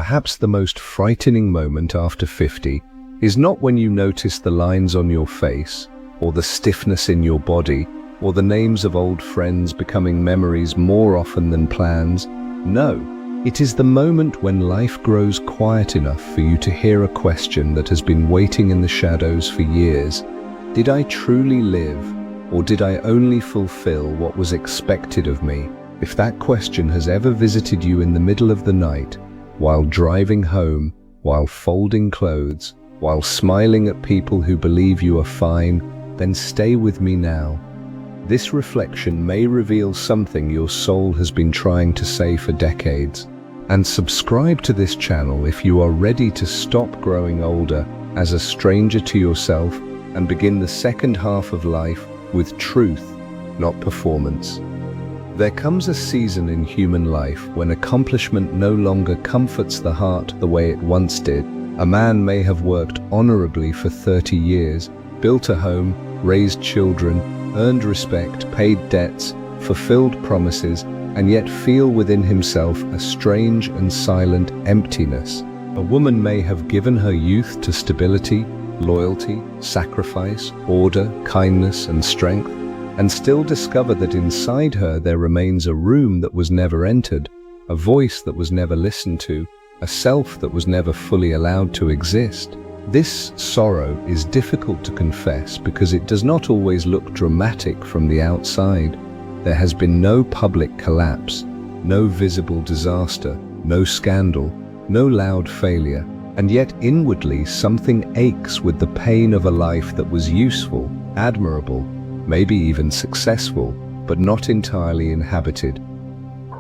perhaps the most frightening moment after 50 is not when you notice the lines on your face, or the stiffness in your body, or the names of old friends becoming memories more often than plans. No, it is the moment when life grows quiet enough for you to hear a question that has been waiting in the shadows for years. Did I truly live, or did I only fulfill what was expected of me? If that question has ever visited you in the middle of the night, while driving home, while folding clothes, while smiling at people who believe you are fine, then stay with me now. This reflection may reveal something your soul has been trying to say for decades. And subscribe to this channel if you are ready to stop growing older as a stranger to yourself and begin the second half of life with truth, not performance. There comes a season in human life when accomplishment no longer comforts the heart the way it once did. A man may have worked honorably for 30 years, built a home, raised children, earned respect, paid debts, fulfilled promises, and yet feel within himself a strange and silent emptiness. A woman may have given her youth to stability, loyalty, sacrifice, order, kindness, and strength, and still discover that inside her there remains a room that was never entered, a voice that was never listened to, a self that was never fully allowed to exist. This sorrow is difficult to confess because it does not always look dramatic from the outside. There has been no public collapse, no visible disaster, no scandal, no loud failure, and yet inwardly something aches with the pain of a life that was useful, admirable, maybe even successful, but not entirely inhabited.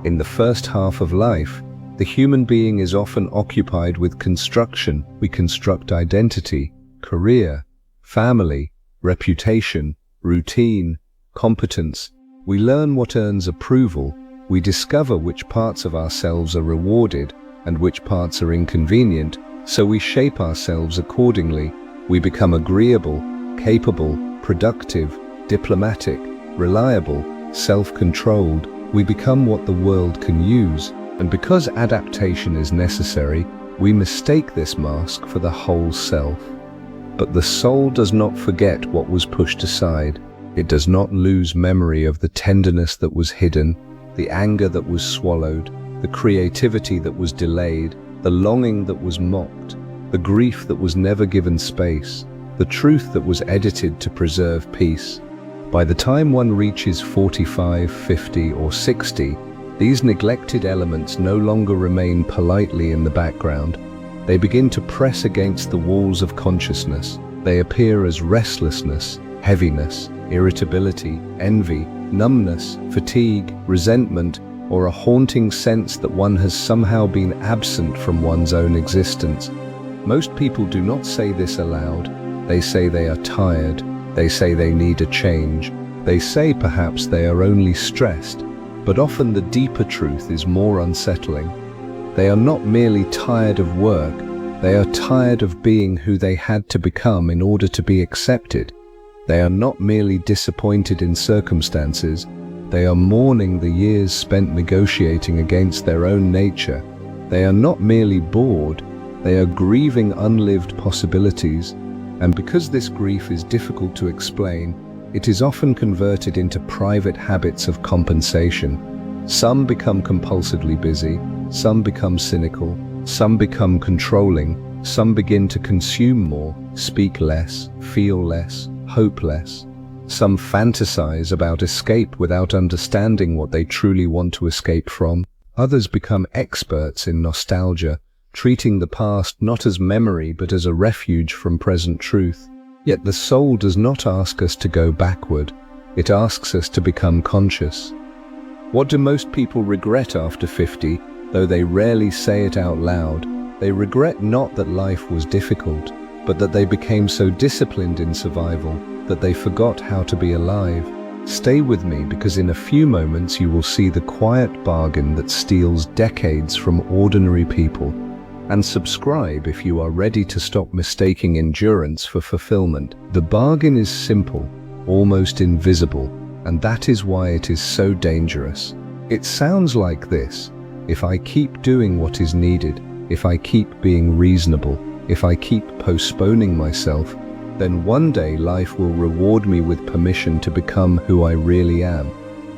In the first half of life, the human being is often occupied with construction. We construct identity, career, family, reputation, routine, competence. We learn what earns approval. We discover which parts of ourselves are rewarded and which parts are inconvenient, so we shape ourselves accordingly. We become agreeable, capable, productive, diplomatic, reliable, self-controlled. We become what the world can use. And because adaptation is necessary, we mistake this mask for the whole self. But the soul does not forget what was pushed aside. It does not lose memory of the tenderness that was hidden, the anger that was swallowed, the creativity that was delayed, the longing that was mocked, the grief that was never given space, the truth that was edited to preserve peace. By the time one reaches 45, 50, or 60, these neglected elements no longer remain politely in the background. They begin to press against the walls of consciousness. They appear as restlessness, heaviness, irritability, envy, numbness, fatigue, resentment, or a haunting sense that one has somehow been absent from one's own existence. Most people do not say this aloud. They say they are tired. They say they need a change. They say perhaps they are only stressed. But often the deeper truth is more unsettling. They are not merely tired of work, they are tired of being who they had to become in order to be accepted. They are not merely disappointed in circumstances, they are mourning the years spent negotiating against their own nature. They are not merely bored, they are grieving unlived possibilities. And because this grief is difficult to explain, it is often converted into private habits of compensation. Some become compulsively busy, some become cynical, some become controlling, some begin to consume more, speak less, feel less, hope less. Some fantasize about escape without understanding what they truly want to escape from. Others become experts in nostalgia, treating the past not as memory but as a refuge from present truth. Yet the soul does not ask us to go backward, it asks us to become conscious. What do most people regret after 50, though they rarely say it out loud? They regret not that life was difficult, but that they became so disciplined in survival that they forgot how to be alive. Stay with me, because in a few moments you will see the quiet bargain that steals decades from ordinary people. And subscribe if you are ready to stop mistaking endurance for fulfillment. The bargain is simple, almost invisible, and that is why it is so dangerous. It sounds like this: if I keep doing what is needed, if I keep being reasonable, if I keep postponing myself, then one day life will reward me with permission to become who I really am.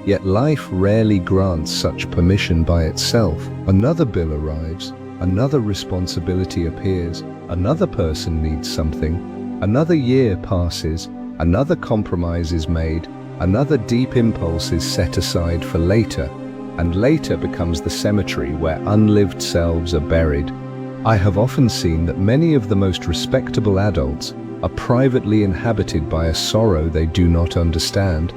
Yet life rarely grants such permission by itself. Another bill arrives, another responsibility appears, another person needs something, another year passes, another compromise is made, another deep impulse is set aside for later, and later becomes the cemetery where unlived selves are buried. I have often seen that many of the most respectable adults are privately inhabited by a sorrow they do not understand.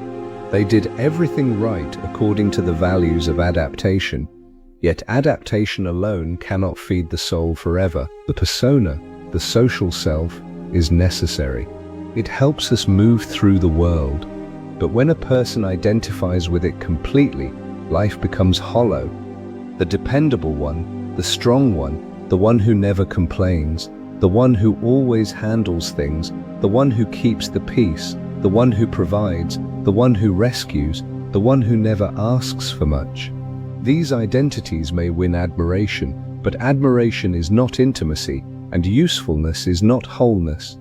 They did everything right according to the values of adaptation, yet adaptation alone cannot feed the soul forever. The persona, the social self, is necessary. It helps us move through the world, but when a person identifies with it completely, life becomes hollow. The dependable one, the strong one, the one who never complains, the one who always handles things, the one who keeps the peace, the one who provides, the one who rescues, the one who never asks for much. These identities may win admiration, but admiration is not intimacy, and usefulness is not wholeness.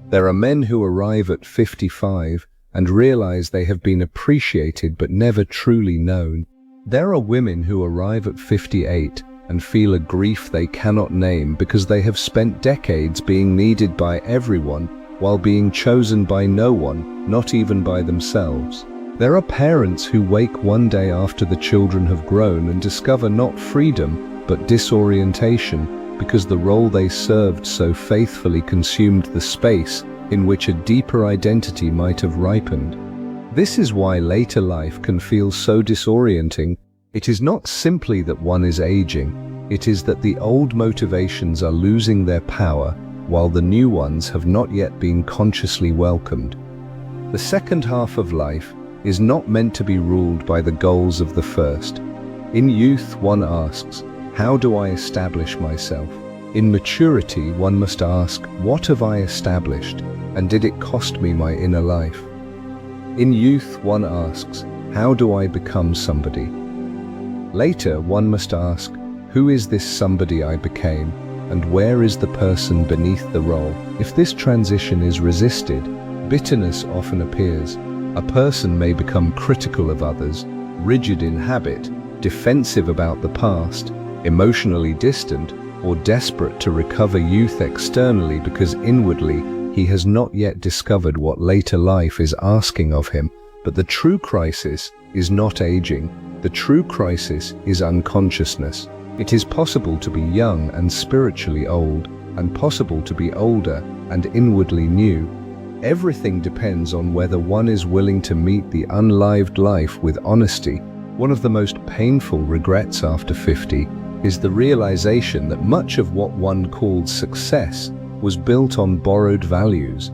There are men who arrive at 55 and realize they have been appreciated but never truly known. There are women who arrive at 58 and feel a grief they cannot name because they have spent decades being needed by everyone while being chosen by no one, not even by themselves. There are parents who wake one day after the children have grown and discover not freedom, but disorientation, because the role they served so faithfully consumed the space in which a deeper identity might have ripened. This is why later life can feel so disorienting. It is not simply that one is aging, it is that the old motivations are losing their power while the new ones have not yet been consciously welcomed. The second half of life is not meant to be ruled by the goals of the first. In youth, one asks, how do I establish myself? In maturity, one must ask, what have I established, and did it cost me my inner life? In youth, one asks, how do I become somebody? Later, one must ask, who is this somebody I became, and where is the person beneath the role? If this transition is resisted, bitterness often appears. A person may become critical of others, rigid in habit, defensive about the past, emotionally distant, or desperate to recover youth externally because inwardly he has not yet discovered what later life is asking of him. But the true crisis is not aging. The true crisis is unconsciousness. It is possible to be young and spiritually old, and possible to be older and inwardly new. Everything depends on whether one is willing to meet the unlived life with honesty. One of the most painful regrets after 50 is the realization that much of what one called success was built on borrowed values.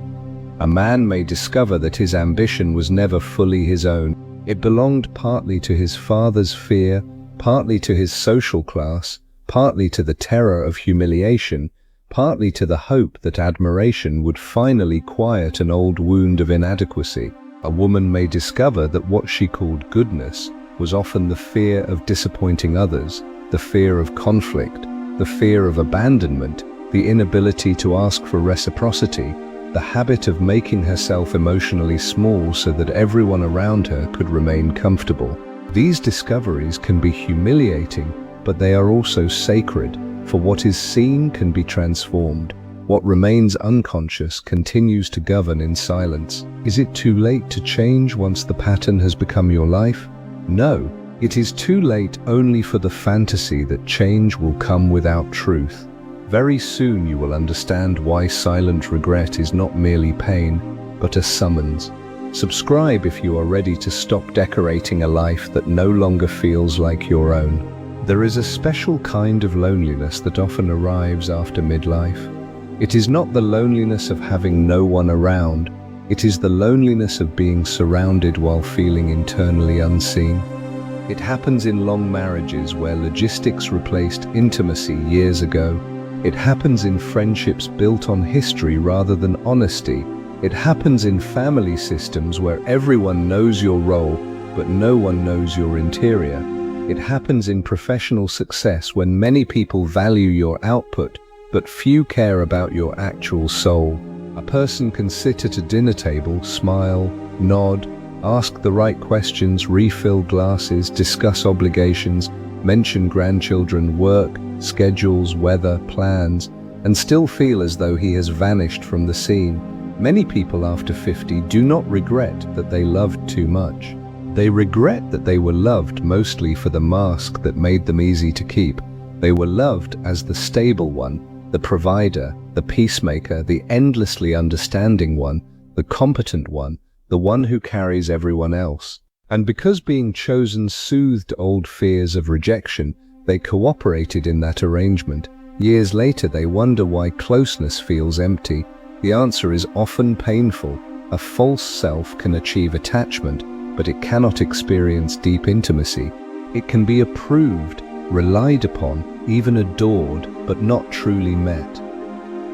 A man may discover that his ambition was never fully his own. It belonged partly to his father's fear, partly to his social class, partly to the terror of humiliation, partly to the hope that admiration would finally quiet an old wound of inadequacy. A woman may discover that what she called goodness was often the fear of disappointing others, the fear of conflict, the fear of abandonment, the inability to ask for reciprocity, the habit of making herself emotionally small so that everyone around her could remain comfortable. These discoveries can be humiliating, but they are also sacred, for what is seen can be transformed. What remains unconscious continues to govern in silence. Is it too late to change once the pattern has become your life? No, it is too late only for the fantasy that change will come without truth. Very soon you will understand why silent regret is not merely pain, but a summons. Subscribe if you are ready to stop decorating a life that no longer feels like your own. There is a special kind of loneliness that often arrives after midlife. It is not the loneliness of having no one around, it is the loneliness of being surrounded while feeling internally unseen. It happens in long marriages where logistics replaced intimacy years ago. It happens in friendships built on history rather than honesty. It happens in family systems where everyone knows your role, but no one knows your interior. It happens in professional success when many people value your output, but few care about your actual soul. A person can sit at a dinner table, smile, nod, ask the right questions, refill glasses, discuss obligations, mention grandchildren, work, schedules, weather, plans, and still feel as though he has vanished from the scene. Many people after 50 do not regret that they loved too much. They regret that they were loved mostly for the mask that made them easy to keep. They were loved as the stable one, the provider, the peacemaker, the endlessly understanding one, the competent one, the one who carries everyone else. And because being chosen soothed old fears of rejection, they cooperated in that arrangement. Years later, they wonder why closeness feels empty. The answer is often painful. A false self can achieve attachment, but it cannot experience deep intimacy. It can be approved, relied upon, even adored, but not truly met.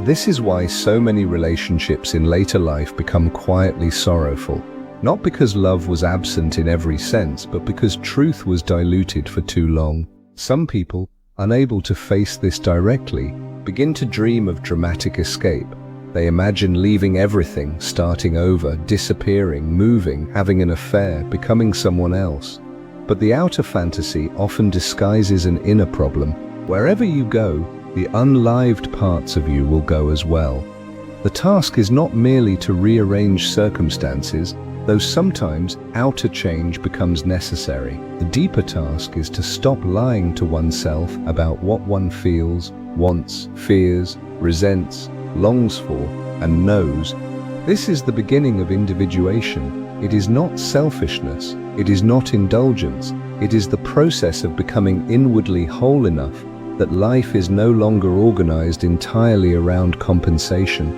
This is why so many relationships in later life become quietly sorrowful. Not because love was absent in every sense, but because truth was diluted for too long. Some people, unable to face this directly, begin to dream of dramatic escape. They imagine leaving everything, starting over, disappearing, moving, having an affair, becoming someone else. But the outer fantasy often disguises an inner problem. Wherever you go, the unlived parts of you will go as well. The task is not merely to rearrange circumstances, though sometimes outer change becomes necessary. The deeper task is to stop lying to oneself about what one feels, wants, fears, resents, longs for, and knows. This is the beginning of individuation. It is not selfishness, it is not indulgence, it is the process of becoming inwardly whole enough that life is no longer organized entirely around compensation.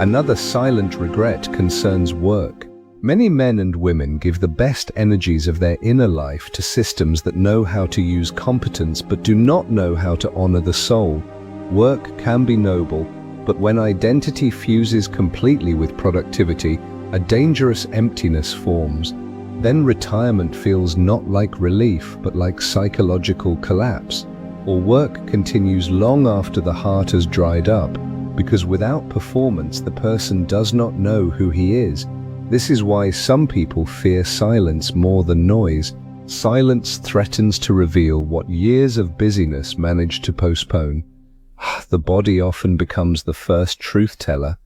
Another silent regret concerns work. Many men and women give the best energies of their inner life to systems that know how to use competence but do not know how to honor the soul. Work can be noble, but when identity fuses completely with productivity, a dangerous emptiness forms. Then retirement feels not like relief, but like psychological collapse. Or work continues long after the heart has dried up, because without performance, the person does not know who he is. This is why some people fear silence more than noise. Silence threatens to reveal what years of busyness managed to postpone. The body often becomes the first truth teller.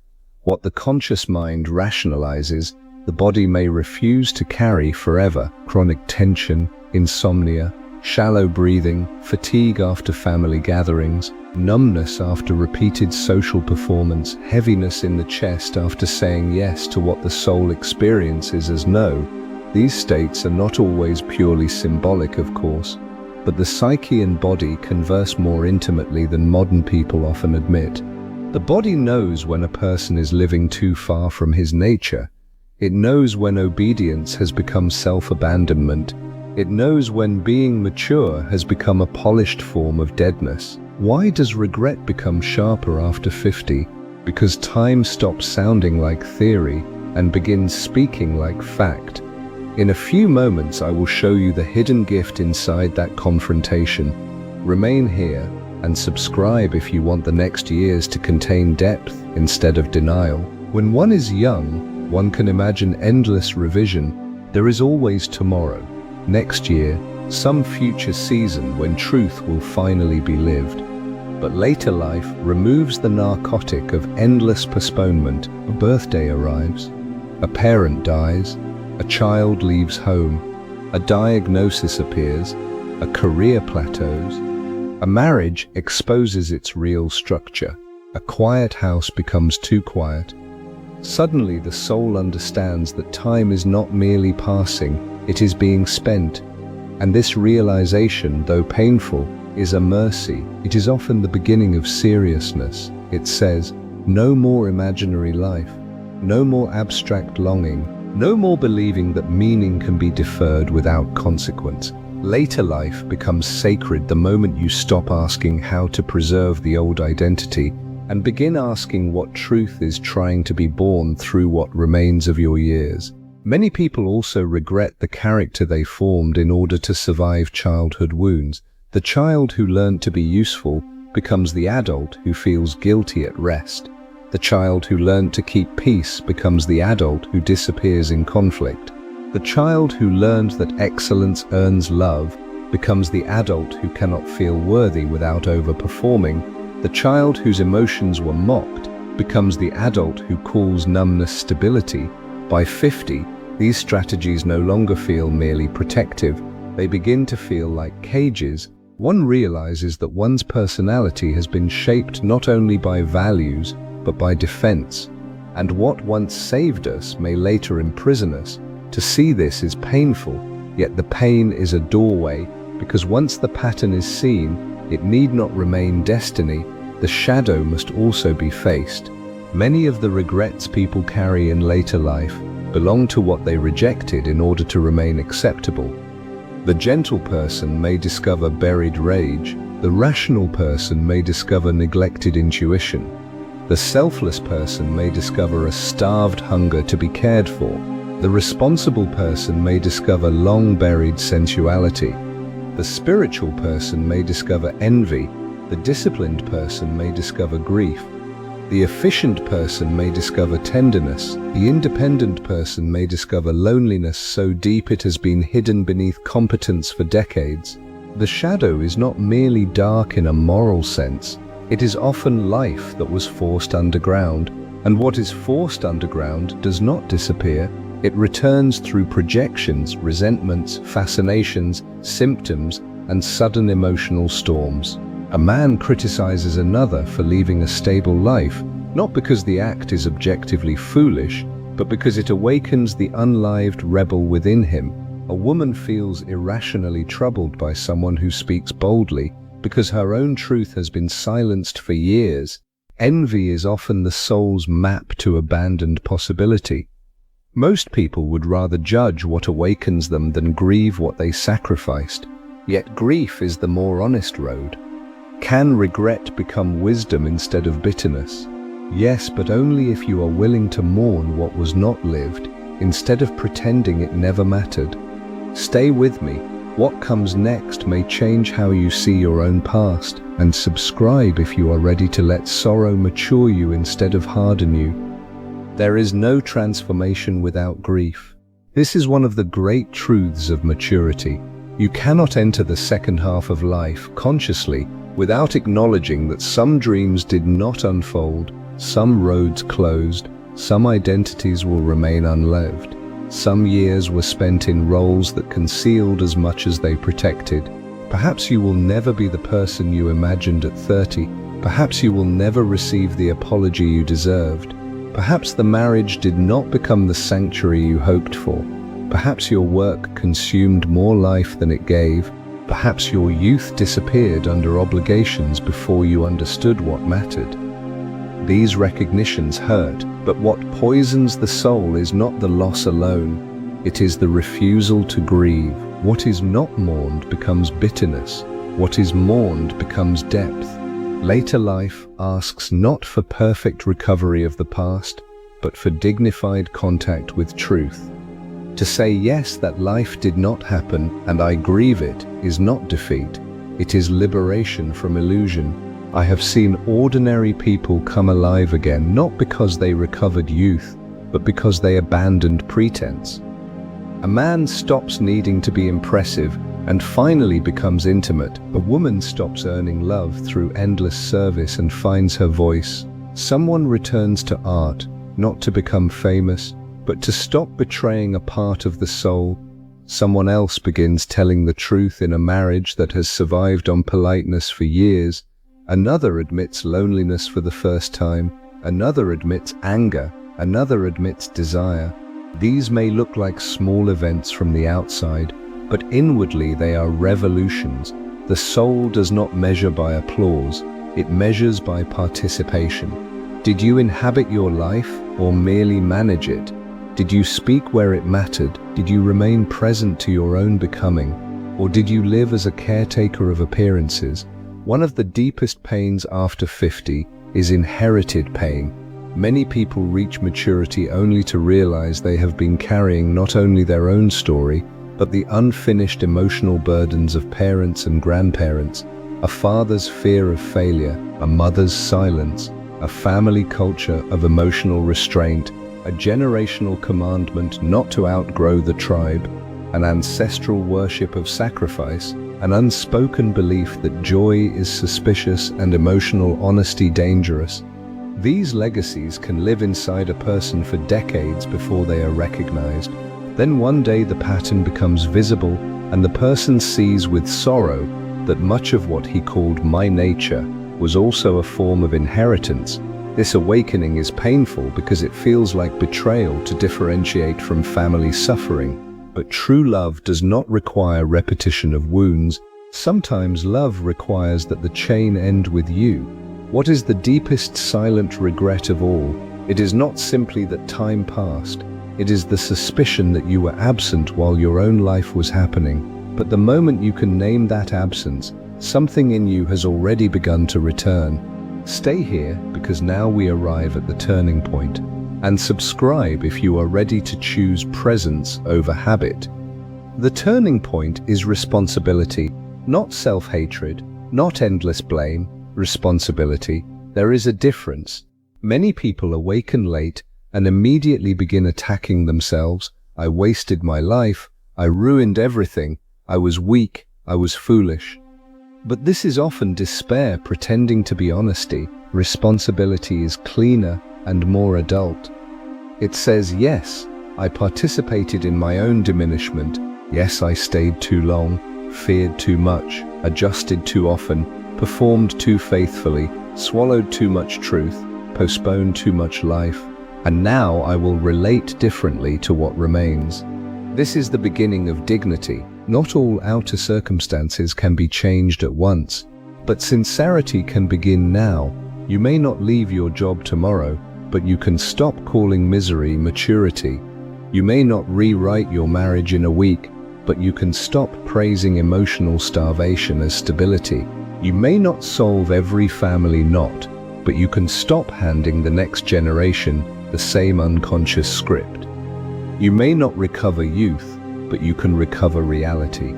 What the conscious mind rationalizes, the body may refuse to carry forever. Chronic tension, insomnia, shallow breathing, fatigue after family gatherings, numbness after repeated social performance, heaviness in the chest after saying yes to what the soul experiences as no. These states are not always purely symbolic, of course, but the psyche and body converse more intimately than modern people often admit. The body knows when a person is living too far from his nature. It knows when obedience has become self-abandonment. It knows when being mature has become a polished form of deadness. Why does regret become sharper after 50? Because time stops sounding like theory and begins speaking like fact. In a few moments, I will show you the hidden gift inside that confrontation. Remain here and subscribe if you want the next years to contain depth instead of denial. When one is young, one can imagine endless revision. There is always tomorrow, next year, some future season when truth will finally be lived. But later life removes the narcotic of endless postponement. A birthday arrives, a parent dies, a child leaves home, a diagnosis appears, a career plateaus, a marriage exposes its real structure, a quiet house becomes too quiet. Suddenly the soul understands that time is not merely passing, it is being spent. And this realization, though painful, is a mercy. It is often the beginning of seriousness. It says, no more imaginary life, no more abstract longing, no more believing that meaning can be deferred without consequence. Later life becomes sacred the moment you stop asking how to preserve the old identity and begin asking what truth is trying to be born through what remains of your years. Many people also regret the character they formed in order to survive childhood wounds. The child who learned to be useful becomes the adult who feels guilty at rest. The child who learned to keep peace becomes the adult who disappears in conflict. The child who learned that excellence earns love becomes the adult who cannot feel worthy without overperforming. The child whose emotions were mocked becomes the adult who calls numbness stability. By 50, these strategies no longer feel merely protective. They begin to feel like cages. One realizes that one's personality has been shaped not only by values, but by defense. And what once saved us may later imprison us. To see this is painful, yet the pain is a doorway, because once the pattern is seen, it need not remain destiny. The shadow must also be faced. Many of the regrets people carry in later life belong to what they rejected in order to remain acceptable. The gentle person may discover buried rage. The rational person may discover neglected intuition. The selfless person may discover a starved hunger to be cared for. The responsible person may discover long-buried sensuality. The spiritual person may discover envy. The disciplined person may discover grief. The efficient person may discover tenderness. The independent person may discover loneliness so deep it has been hidden beneath competence for decades. The shadow is not merely dark in a moral sense. It is often life that was forced underground. And what is forced underground does not disappear. It returns through projections, resentments, fascinations, symptoms, and sudden emotional storms. A man criticizes another for leaving a stable life, not because the act is objectively foolish, but because it awakens the unlived rebel within him. A woman feels irrationally troubled by someone who speaks boldly because her own truth has been silenced for years. Envy is often the soul's map to abandoned possibility. Most people would rather judge what awakens them than grieve what they sacrificed. Yet grief is the more honest road. Can regret become wisdom instead of bitterness? Yes, but only if you are willing to mourn what was not lived, instead of pretending it never mattered. Stay with me. What comes next may change how you see your own past, and subscribe if you are ready to let sorrow mature you instead of harden you. There is no transformation without grief. This is one of the great truths of maturity. You cannot enter the second half of life consciously without acknowledging that some dreams did not unfold, some roads closed, some identities will remain unlived. Some years were spent in roles that concealed as much as they protected. Perhaps you will never be the person you imagined at 30. Perhaps you will never receive the apology you deserved. Perhaps the marriage did not become the sanctuary you hoped for. Perhaps your work consumed more life than it gave. Perhaps your youth disappeared under obligations before you understood what mattered. These recognitions hurt, but what poisons the soul is not the loss alone. It is the refusal to grieve. What is not mourned becomes bitterness. What is mourned becomes depth. Later life asks not for perfect recovery of the past, but for dignified contact with truth. To say yes, that life did not happen and I grieve it is not defeat. It is liberation from illusion. I have seen ordinary people come alive again, not because they recovered youth, but because they abandoned pretense. A man stops needing to be impressive and finally becomes intimate. A woman stops earning love through endless service and finds her voice. Someone returns to art, not to become famous, but to stop betraying a part of the soul. Someone else begins telling the truth in a marriage that has survived on politeness for years. Another admits loneliness for the first time. Another admits anger. Another admits desire. These may look like small events from the outside, but inwardly they are revolutions. The soul does not measure by applause, it measures by participation. Did you inhabit your life or merely manage it? Did you speak where it mattered? Did you remain present to your own becoming? Or did you live as a caretaker of appearances? One of the deepest pains after 50 is inherited pain. Many people reach maturity only to realize they have been carrying not only their own story, but the unfinished emotional burdens of parents and grandparents, a father's fear of failure, a mother's silence, a family culture of emotional restraint, a generational commandment not to outgrow the tribe, an ancestral worship of sacrifice, an unspoken belief that joy is suspicious and emotional honesty dangerous. These legacies can live inside a person for decades before they are recognized. Then one day the pattern becomes visible, and the person sees with sorrow that much of what he called my nature was also a form of inheritance. This awakening is painful because it feels like betrayal to differentiate from family suffering. But true love does not require repetition of wounds. Sometimes love requires that the chain end with you. What is the deepest silent regret of all? It is not simply that time passed. It is the suspicion that you were absent while your own life was happening. But the moment you can name that absence, something in you has already begun to return. Stay here, because now we arrive at the turning point. And subscribe if you are ready to choose presence over habit. The turning point is responsibility, not self-hatred, not endless blame. Responsibility. There is a difference. Many people awaken late and immediately begin attacking themselves. I wasted my life. I ruined everything. I was weak. I was foolish. But this is often despair pretending to be honesty. Responsibility is cleaner and more adult. It says, yes, I participated in my own diminishment. Yes, I stayed too long, feared too much, adjusted too often, performed too faithfully, swallowed too much truth, postponed too much life, and now I will relate differently to what remains. This is the beginning of dignity. Not all outer circumstances can be changed at once, but sincerity can begin now. You may not leave your job tomorrow, but you can stop calling misery maturity. You may not rewrite your marriage in a week, but you can stop praising emotional starvation as stability. You may not solve every family knot, but you can stop handing the next generation the same unconscious script. You may not recover youth, but you can recover reality.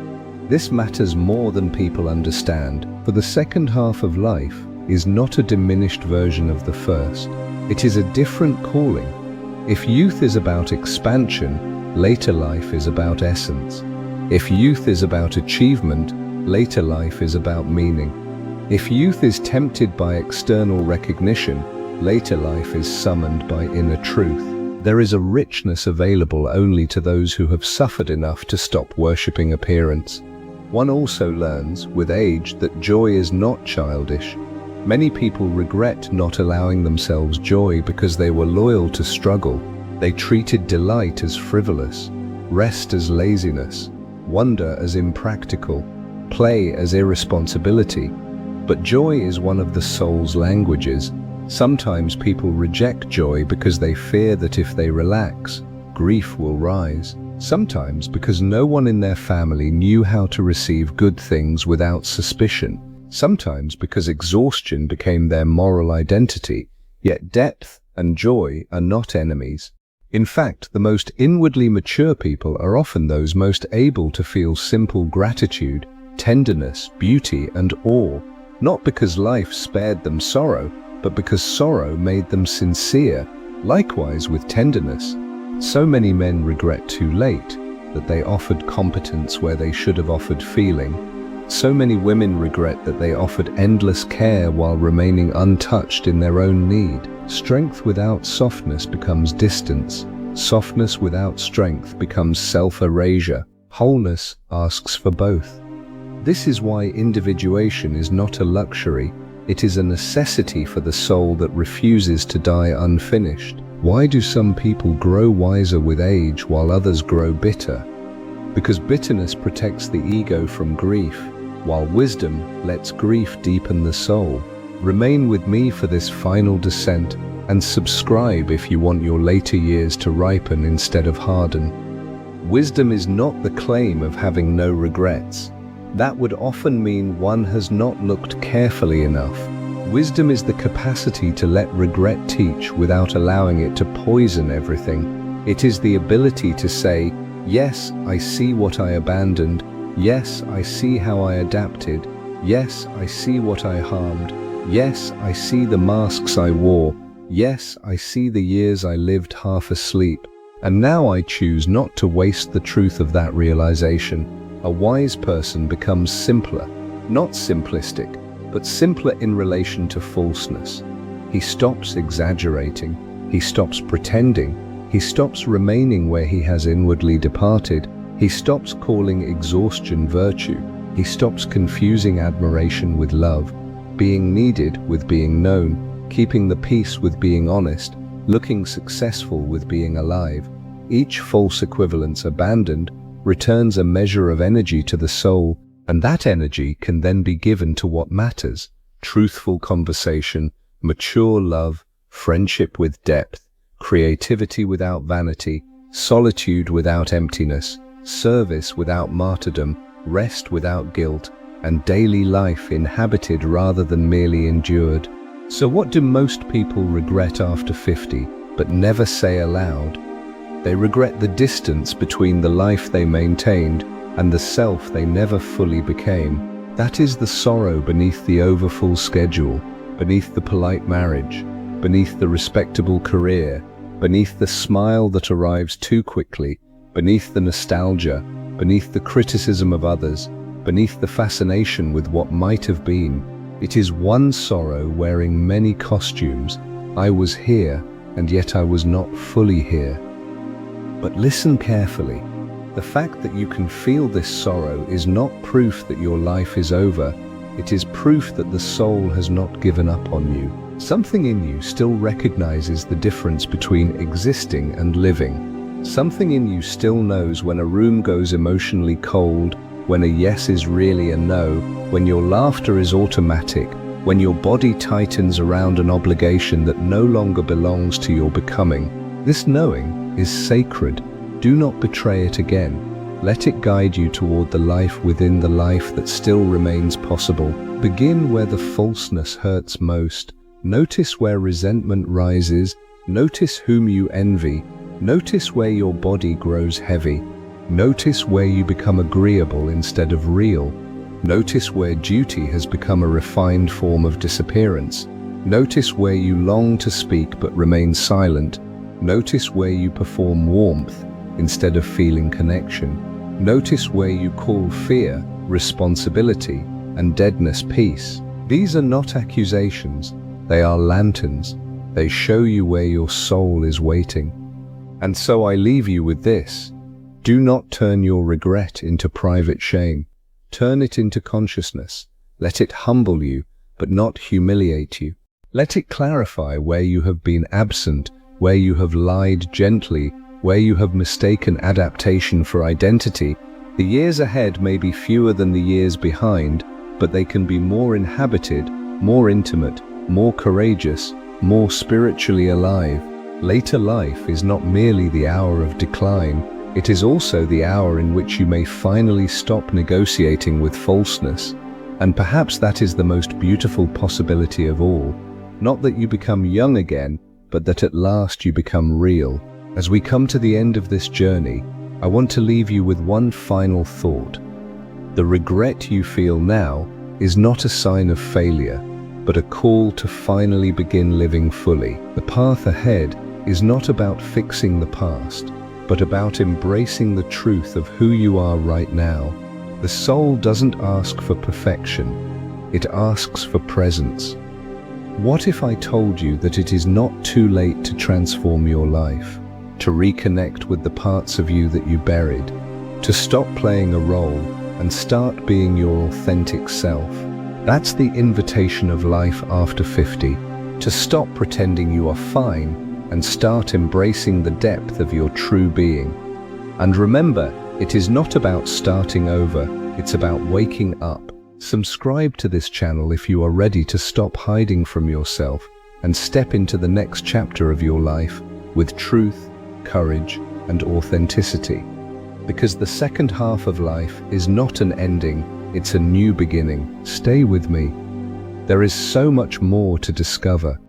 This matters more than people understand, for the second half of life is not a diminished version of the first. It is a different calling. If youth is about expansion, later life is about essence. If youth is about achievement, later life is about meaning. If youth is tempted by external recognition, later life is summoned by inner truth. There is a richness available only to those who have suffered enough to stop worshipping appearance. One also learns, with age, that joy is not childish. Many people regret not allowing themselves joy because they were loyal to struggle. They treated delight as frivolous, rest as laziness, wonder as impractical, play as irresponsibility. But joy is one of the soul's languages. Sometimes people reject joy because they fear that if they relax, grief will rise. Sometimes because no one in their family knew how to receive good things without suspicion. Sometimes because exhaustion became their moral identity. Yet depth and joy are not enemies. In fact, the most inwardly mature people are often those most able to feel simple gratitude, tenderness, beauty, and awe, not because life spared them sorrow, but because sorrow made them sincere. Likewise with tenderness. So many men regret too late that they offered competence where they should have offered feeling. So many women regret that they offered endless care while remaining untouched in their own need. Strength without softness becomes distance. Softness without strength becomes self-erasure. Wholeness asks for both. This is why individuation is not a luxury. It is a necessity for the soul that refuses to die unfinished. Why do some people grow wiser with age while others grow bitter? Because bitterness protects the ego from grief, while wisdom lets grief deepen the soul. Remain with me for this final descent, and subscribe if you want your later years to ripen instead of harden. Wisdom is not the claim of having no regrets. That would often mean one has not looked carefully enough. Wisdom is the capacity to let regret teach without allowing it to poison everything. It is the ability to say, yes, I see what I abandoned. Yes, I see how I adapted. Yes, I see what I harmed. Yes, I see the masks I wore. Yes, I see the years I lived half asleep. And now I choose not to waste the truth of that realization. A wise person becomes simpler, not simplistic, but simpler in relation to falseness. He stops exaggerating. He stops pretending. He stops remaining where he has inwardly departed. He stops calling exhaustion virtue. He stops confusing admiration with love, being needed with being known, keeping the peace with being honest, looking successful with being alive. Each false equivalence abandoned returns a measure of energy to the soul, and that energy can then be given to what matters: truthful conversation, mature love, friendship with depth, creativity without vanity, solitude without emptiness, service without martyrdom, rest without guilt, and daily life inhabited rather than merely endured. So what do most people regret after 50, but never say aloud? They regret the distance between the life they maintained and the self they never fully became. That is the sorrow beneath the overfull schedule, beneath the polite marriage, beneath the respectable career, beneath the smile that arrives too quickly, beneath the nostalgia, beneath the criticism of others, beneath the fascination with what might have been. It is one sorrow wearing many costumes. I was here, and yet I was not fully here. But listen carefully. The fact that you can feel this sorrow is not proof that your life is over. It is proof that the soul has not given up on you. Something in you still recognizes the difference between existing and living. Something in you still knows when a room goes emotionally cold, when a yes is really a no, when your laughter is automatic, when your body tightens around an obligation that no longer belongs to your becoming. This knowing is sacred. Do not betray it again. Let it guide you toward the life within the life that still remains possible. Begin where the falseness hurts most. Notice where resentment rises. Notice whom you envy. Notice where your body grows heavy. Notice where you become agreeable instead of real. Notice where duty has become a refined form of disappearance. Notice where you long to speak but remain silent. Notice where you perform warmth instead of feeling connection. Notice where you call fear responsibility and deadness peace. These are not accusations, they are lanterns. They show you where your soul is waiting. And so I leave you with this. Do not turn your regret into private shame. Turn it into consciousness. Let it humble you, but not humiliate you. Let it clarify where you have been absent, where you have lied gently, where you have mistaken adaptation for identity. The years ahead may be fewer than the years behind, but they can be more inhabited, more intimate, more courageous, more spiritually alive. Later life is not merely the hour of decline, it is also the hour in which you may finally stop negotiating with falseness. And perhaps that is the most beautiful possibility of all. Not that you become young again, but that at last you become real. As we come to the end of this journey, I want to leave you with one final thought. The regret you feel now is not a sign of failure, but a call to finally begin living fully. The path ahead is not about fixing the past, but about embracing the truth of who you are right now. The soul doesn't ask for perfection, it asks for presence. What if I told you that it is not too late to transform your life, to reconnect with the parts of you that you buried, to stop playing a role and start being your authentic self? That's the invitation of life after 50, to stop pretending you are fine and start embracing the depth of your true being. And remember, it is not about starting over, it's about waking up. Subscribe to this channel if you are ready to stop hiding from yourself and step into the next chapter of your life with truth, courage, and authenticity. Because the second half of life is not an ending, it's a new beginning. Stay with me. There is so much more to discover.